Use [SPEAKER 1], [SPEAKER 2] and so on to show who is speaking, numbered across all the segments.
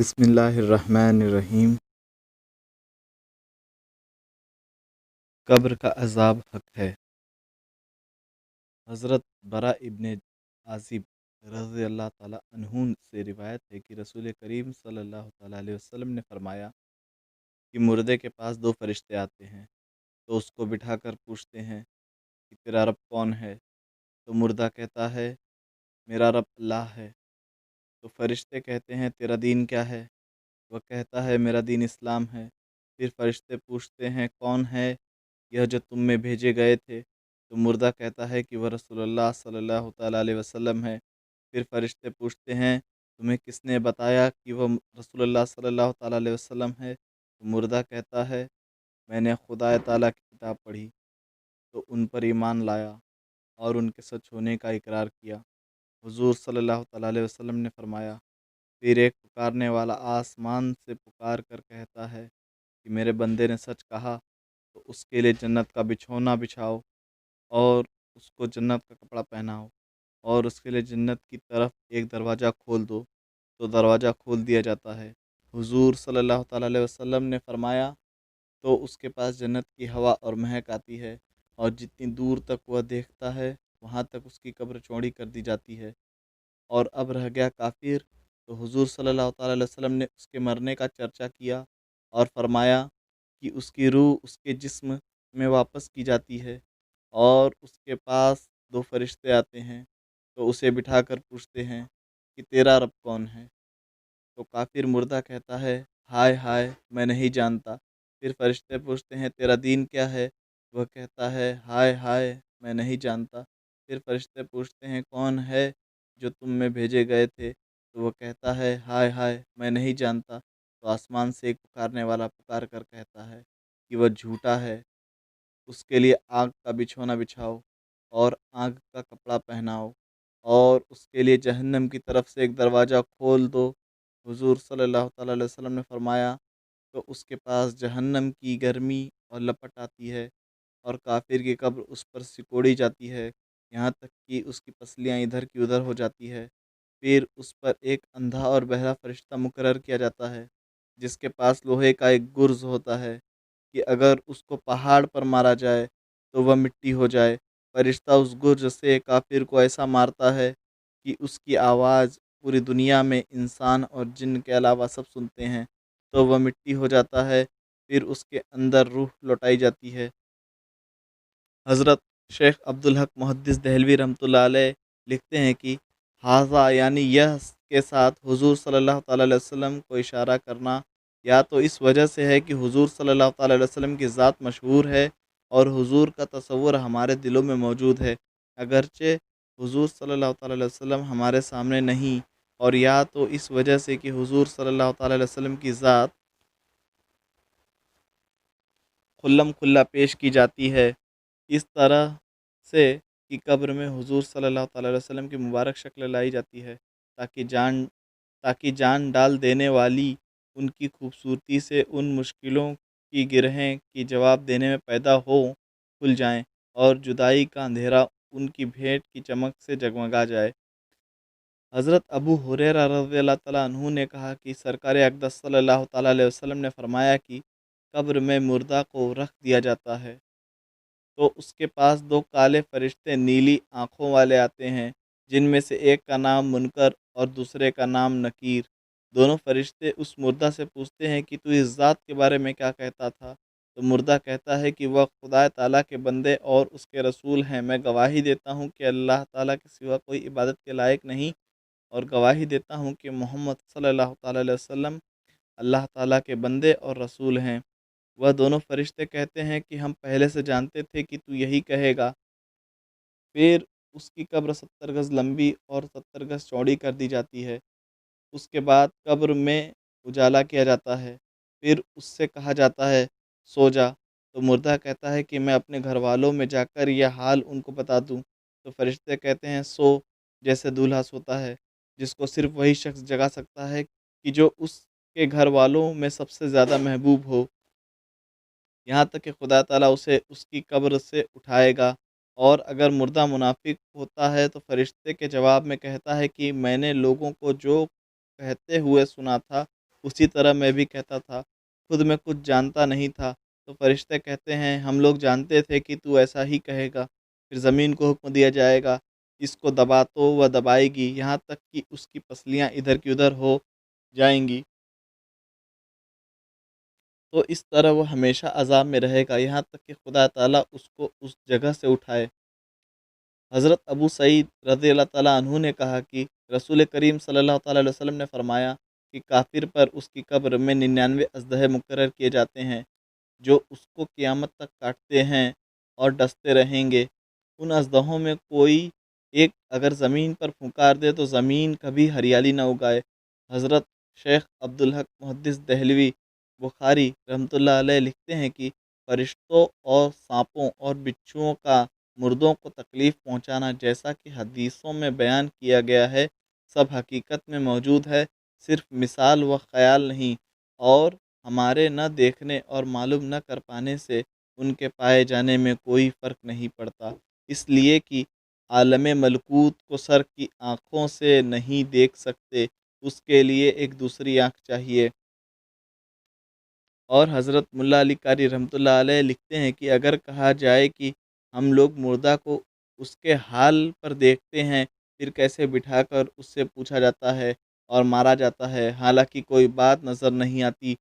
[SPEAKER 1] بسم اللہ الرحمن الرحیم۔ قبر کا عذاب حق ہے۔ حضرت برا ابن عازب رضی اللہ تعالیٰ عنہ سے روایت ہے کہ رسول کریم صلی اللہ تعالیٰ علیہ وسلم نے فرمایا کہ مردے کے پاس دو فرشتے آتے ہیں تو اس کو بٹھا کر پوچھتے ہیں کہ تیرا رب کون ہے؟ تو مردہ کہتا ہے میرا رب اللہ ہے۔ تو فرشتے کہتے ہیں تیرا دین کیا ہے؟ وہ کہتا ہے میرا دین اسلام ہے۔ پھر فرشتے پوچھتے ہیں کون ہے یہ جو تم میں بھیجے گئے تھے؟ تو مردہ کہتا ہے کہ وہ رسول اللہ صلی اللہ تعالیٰ علیہ وسلم ہے۔ پھر فرشتے پوچھتے ہیں تمہیں کس نے بتایا کہ وہ رسول اللہ صلی اللہ تعالیٰ علیہ وسلم ہے؟ تو مردہ کہتا ہے میں نے خدا تعالیٰ کی کتاب پڑھی تو ان پر ایمان لایا اور ان کے سچ ہونے کا اقرار کیا۔ حضور صلی اللہ تعالیٰ علیہ وسلم نے فرمایا پھر ایک پکارنے والا آسمان سے پکار کر کہتا ہے کہ میرے بندے نے سچ کہا، تو اس کے لیے جنت کا بچھونا بچھاؤ اور اس کو جنت کا کپڑا پہناؤ اور اس کے لیے جنت کی طرف ایک دروازہ کھول دو، تو دروازہ کھول دیا جاتا ہے۔ حضور صلی اللہ تعالیٰ علیہ وسلم نے فرمایا تو اس کے پاس جنت کی ہوا اور مہک آتی ہے، اور جتنی دور تک وہ دیکھتا ہے وہاں تک اس کی قبر چوڑی کر دی جاتی ہے۔ اور اب رہ گیا کافر، تو حضور صلی اللہ تعالیٰ علیہ وسلم نے اس کے مرنے کا چرچا کیا اور فرمایا کہ اس کی روح اس کے جسم میں واپس کی جاتی ہے اور اس کے پاس دو فرشتے آتے ہیں تو اسے بٹھا کر پوچھتے ہیں کہ تیرا رب کون ہے؟ تو کافر مردہ کہتا ہے ہائے ہائے میں نہیں جانتا۔ پھر فرشتے پوچھتے ہیں تیرا دین کیا ہے؟ وہ کہتا ہے ہائے ہائے میں نہیں جانتا۔ پھر فرشتے پوچھتے ہیں کون ہے جو تم میں بھیجے گئے تھے؟ تو وہ کہتا ہے ہائے ہائے میں نہیں جانتا۔ تو آسمان سے ایک پکارنے والا پکار کر کہتا ہے کہ وہ جھوٹا ہے، اس کے لیے آگ کا بچھونا بچھاؤ اور آگ کا کپڑا پہناؤ اور اس کے لیے جہنم کی طرف سے ایک دروازہ کھول دو۔ حضور صلی اللہ تعالیٰ علیہ وسلم نے فرمایا تو اس کے پاس جہنم کی گرمی اور لپٹ آتی ہے اور کافر کی قبر اس پر سکوڑی جاتی ہے، یہاں تک کہ اس کی پسلیاں ادھر کی ادھر ہو جاتی ہے۔ پھر اس پر ایک اندھا اور بہرا فرشتہ مقرر کیا جاتا ہے جس کے پاس لوہے کا ایک گرز ہوتا ہے کہ اگر اس کو پہاڑ پر مارا جائے تو وہ مٹی ہو جائے۔ فرشتہ اس گرز سے کافر کو ایسا مارتا ہے کہ اس کی آواز پوری دنیا میں انسان اور جن کے علاوہ سب سنتے ہیں، تو وہ مٹی ہو جاتا ہے۔ پھر اس کے اندر روح لوٹائی جاتی ہے۔ حضرت شیخ عبدالحق محدث دہلوی رحمۃ اللہ علیہ لکھتے ہیں کہ حاذا یعنی یہ کے ساتھ حضور صلی اللہ تعالیٰ علیہ وسلم کو اشارہ کرنا یا تو اس وجہ سے ہے کہ حضور صلی اللہ تعالیٰ علیہ وسلم کی ذات مشہور ہے اور حضور کا تصور ہمارے دلوں میں موجود ہے، اگرچہ حضور صلی اللہ تعالیٰ علیہ وسلم ہمارے سامنے نہیں، اور یا تو اس وجہ سے کہ حضور صلی اللہ تعالیٰ علیہ وسلم کی ذات کھلم کھلا پیش کی جاتی ہے، اس طرح سے کہ قبر میں حضور صلی اللہ تعالیٰ علیہ وسلم کی مبارک شکل لائی جاتی ہے تاکہ جان ڈال دینے والی ان کی خوبصورتی سے ان مشکلوں کی گرہیں کی جواب دینے میں پیدا ہو کھل جائیں اور جدائی کا اندھیرا ان کی بھیٹ کی چمک سے جگمگا جائے۔ حضرت ابو ہریرہ رضی اللہ تعالیٰ عنہ نے کہا کہ سرکار اقدس صلی اللہ تعالیٰ علیہ وسلم نے فرمایا کہ قبر میں مردہ کو رکھ دیا جاتا ہے تو اس کے پاس دو کالے فرشتے نیلی آنکھوں والے آتے ہیں، جن میں سے ایک کا نام منکر اور دوسرے کا نام نکیر۔ دونوں فرشتے اس مردہ سے پوچھتے ہیں کہ تو اس ذات کے بارے میں کیا کہتا تھا؟ تو مردہ کہتا ہے کہ وہ خدا تعالیٰ کے بندے اور اس کے رسول ہیں۔ میں گواہی دیتا ہوں کہ اللہ تعالیٰ کے سوا کوئی عبادت کے لائق نہیں، اور گواہی دیتا ہوں کہ محمد صلی اللہ تعالیٰ علیہ وسلم اللہ تعالیٰ کے بندے اور رسول ہیں۔ وہ دونوں فرشتے کہتے ہیں کہ ہم پہلے سے جانتے تھے کہ تو یہی کہے گا۔ پھر اس کی قبر 70 گز لمبی اور 70 گز چوڑی کر دی جاتی ہے۔ اس کے بعد قبر میں اجالا کیا جاتا ہے، پھر اس سے کہا جاتا ہے سو جا۔ تو مردہ کہتا ہے کہ میں اپنے گھر والوں میں جا کر یہ حال ان کو بتا دوں۔ تو فرشتے کہتے ہیں سو جیسے دولہا سوتا ہے، جس کو صرف وہی شخص جگا سکتا ہے کہ جو اس کے گھر والوں میں سب سے زیادہ محبوب ہو، یہاں تک کہ خدا تعالیٰ اسے اس کی قبر سے اٹھائے گا۔ اور اگر مردہ منافق ہوتا ہے تو فرشتے کے جواب میں کہتا ہے کہ میں نے لوگوں کو جو کہتے ہوئے سنا تھا اسی طرح میں بھی کہتا تھا، خود میں کچھ جانتا نہیں تھا، تو فرشتے کہتے ہیں ہم لوگ جانتے تھے کہ تو ایسا ہی کہے گا۔ پھر زمین کو حکم دیا جائے گا، اس کو دبا تو وہ دبائے گی یہاں تک کہ اس کی پسلیاں ادھر کی ادھر ہو جائیں گی، تو اس طرح وہ ہمیشہ عذاب میں رہے گا یہاں تک کہ خدا تعالیٰ اس کو اس جگہ سے اٹھائے۔ حضرت ابو سعید رضی اللہ تعالیٰ عنہ نے کہا کہ رسول کریم صلی اللہ تعالیٰ علیہ وسلم نے فرمایا کہ کافر پر اس کی قبر میں 99 اژدہے مقرر کیے جاتے ہیں جو اس کو قیامت تک کاٹتے ہیں اور ڈستے رہیں گے۔ ان اژدہوں میں کوئی ایک اگر زمین پر پھنکار دے تو زمین کبھی ہریالی نہ اگائے۔ حضرت شیخ عبدالحق محدث دہلوی بخاری رحمۃ اللہ علیہ لکھتے ہیں کہ فرشتوں اور سانپوں اور بچھوؤں کا مردوں کو تکلیف پہنچانا جیسا کہ حدیثوں میں بیان کیا گیا ہے سب حقیقت میں موجود ہے، صرف مثال و خیال نہیں، اور ہمارے نہ دیکھنے اور معلوم نہ کر پانے سے ان کے پائے جانے میں کوئی فرق نہیں پڑتا، اس لیے کہ عالم ملکوت کو سر کی آنکھوں سے نہیں دیکھ سکتے، اس کے لیے ایک دوسری آنکھ چاہیے۔ اور حضرت ملا علی قاری رحمۃ اللہ علیہ لکھتے ہیں کہ اگر کہا جائے کہ ہم لوگ مردہ کو اس کے حال پر دیکھتے ہیں، پھر کیسے بٹھا کر اس سے پوچھا جاتا ہے اور مارا جاتا ہے حالانکہ کوئی بات نظر نہیں آتی،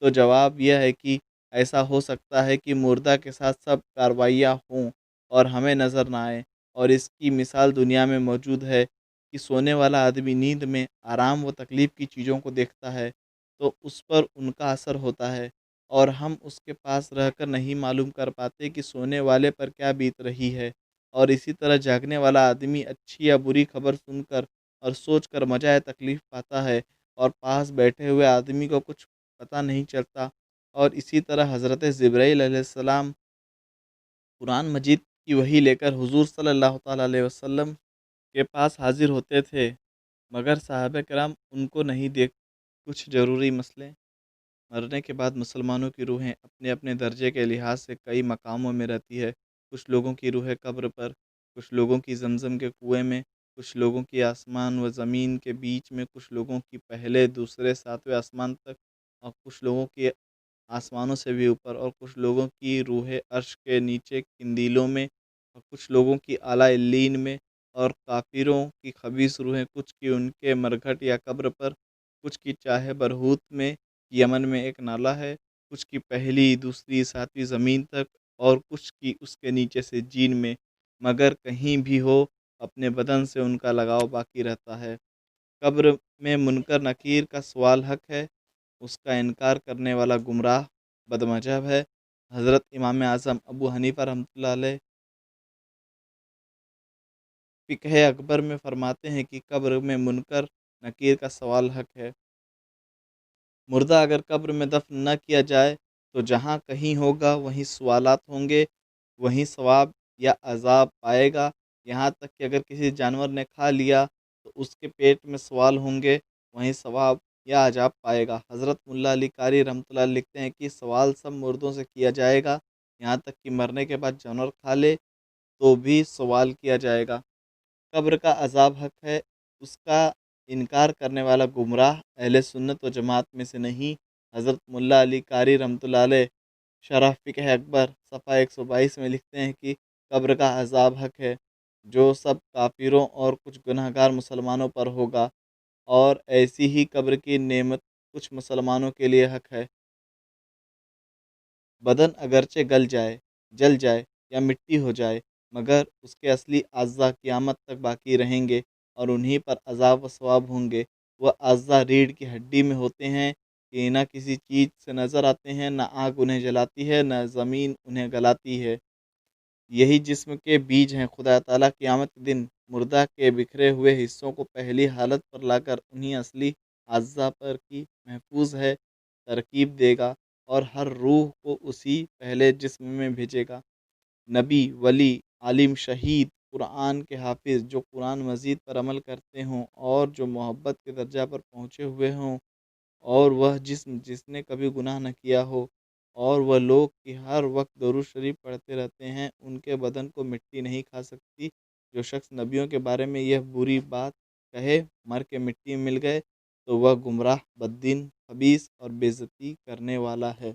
[SPEAKER 1] تو جواب یہ ہے کہ ایسا ہو سکتا ہے کہ مردہ کے ساتھ سب کارروائیاں ہوں اور ہمیں نظر نہ آئے، اور اس کی مثال دنیا میں موجود ہے کہ سونے والا آدمی نیند میں آرام و تکلیف کی چیزوں کو دیکھتا ہے تو اس پر ان کا اثر ہوتا ہے، اور ہم اس کے پاس رہ کر نہیں معلوم کر پاتے کہ سونے والے پر کیا بیت رہی ہے، اور اسی طرح جاگنے والا آدمی اچھی یا بری خبر سن کر اور سوچ کر مزہ تکلیف پاتا ہے، اور پاس بیٹھے ہوئے آدمی کو کچھ پتہ نہیں چلتا۔ اور اسی طرح حضرت جبرائیل علیہ السلام قرآن مجید کی وحی لے کر حضور صلی اللہ تعالیٰ علیہ وسلم کے پاس حاضر ہوتے تھے، مگر صحابہ کرام ان کو نہیں دیکھ کچھ ضروری مسئلے۔ مرنے کے بعد مسلمانوں کی روحیں اپنے اپنے درجے کے لحاظ سے کئی مقاموں میں رہتی ہے، کچھ لوگوں کی روحیں قبر پر، کچھ لوگوں کی زمزم کے کنویں میں، کچھ لوگوں کی آسمان و زمین کے بیچ میں، کچھ لوگوں کی پہلے دوسرے ساتویں آسمان تک، اور کچھ لوگوں کی آسمانوں سے بھی اوپر، اور کچھ لوگوں کی روحیں عرش کے نیچے قندیلوں میں، اور کچھ لوگوں کی اعلیٰ علیین میں، اور کافروں کی خبیث روحیں کچھ کی ان کے مرگھٹ یا قبر پر، کچھ کی چاہے برہوت میں، یمن میں ایک نالہ ہے، کچھ کی پہلی دوسری ساتویں زمین تک، اور کچھ کی اس کے نیچے سے جین میں، مگر کہیں بھی ہو اپنے بدن سے ان کا لگاؤ باقی رہتا ہے۔ قبر میں منکر نکیر کا سوال حق ہے، اس کا انکار کرنے والا گمراہ بدمذہب ہے۔ حضرت امام اعظم ابو حنیفہ رحمۃ اللہ علیہ فقہ اکبر میں فرماتے ہیں کہ قبر میں منکر نکیر کا سوال حق ہے۔ مردہ اگر قبر میں دفن نہ کیا جائے تو جہاں کہیں ہوگا وہیں سوالات ہوں گے، وہیں ثواب یا عذاب پائے گا، یہاں تک کہ اگر کسی جانور نے کھا لیا تو اس کے پیٹ میں سوال ہوں گے، وہیں ثواب یا عذاب پائے گا۔ حضرت ملا علی قاری رحمۃ اللہ علیہ لکھتے ہیں کہ سوال سب مردوں سے کیا جائے گا، یہاں تک کہ مرنے کے بعد جانور کھا لے تو بھی سوال کیا جائے گا۔ قبر کا عذاب حق ہے، اس کا انکار کرنے والا گمراہ اہل سنت و جماعت میں سے نہیں۔ حضرت ملا علی قاری رحمۃ اللہ علیہ شرح فقہ اکبر صفحہ 122 میں لکھتے ہیں کہ قبر کا عذاب حق ہے جو سب کافروں اور کچھ گناہ گار مسلمانوں پر ہوگا، اور ایسی ہی قبر کی نعمت کچھ مسلمانوں کے لیے حق ہے۔ بدن اگرچہ جل جائے یا مٹی ہو جائے، مگر اس کے اصلی اعضاء قیامت تک باقی رہیں گے اور انہی پر عذاب و ثواب ہوں گے۔ وہ اعضاء ریڑھ کی ہڈی میں ہوتے ہیں کہ نہ کسی چیز سے نظر آتے ہیں، نہ آگ انہیں جلاتی ہے، نہ زمین انہیں گلاتی ہے۔ یہی جسم کے بیج ہیں۔ خدا تعالیٰ قیامت کے دن مردہ کے بکھرے ہوئے حصوں کو پہلی حالت پر لا کر انہی اصلی اعضاء پر کی محفوظ ہے ترکیب دے گا اور ہر روح کو اسی پہلے جسم میں بھیجے گا۔ نبی، ولی، عالم، شہید، قرآن کے حافظ جو قرآن مجید پر عمل کرتے ہوں اور جو محبت کے درجہ پر پہنچے ہوئے ہوں، اور وہ جسم جس نے کبھی گناہ نہ کیا ہو، اور وہ لوگ کہ ہر وقت درود شریف پڑھتے رہتے ہیں، ان کے بدن کو مٹی نہیں کھا سکتی۔ جو شخص نبیوں کے بارے میں یہ بری بات کہے مر کے مٹی میں مل گئے، تو وہ گمراہ، بددین، خبیث اور بے عزتی کرنے والا ہے۔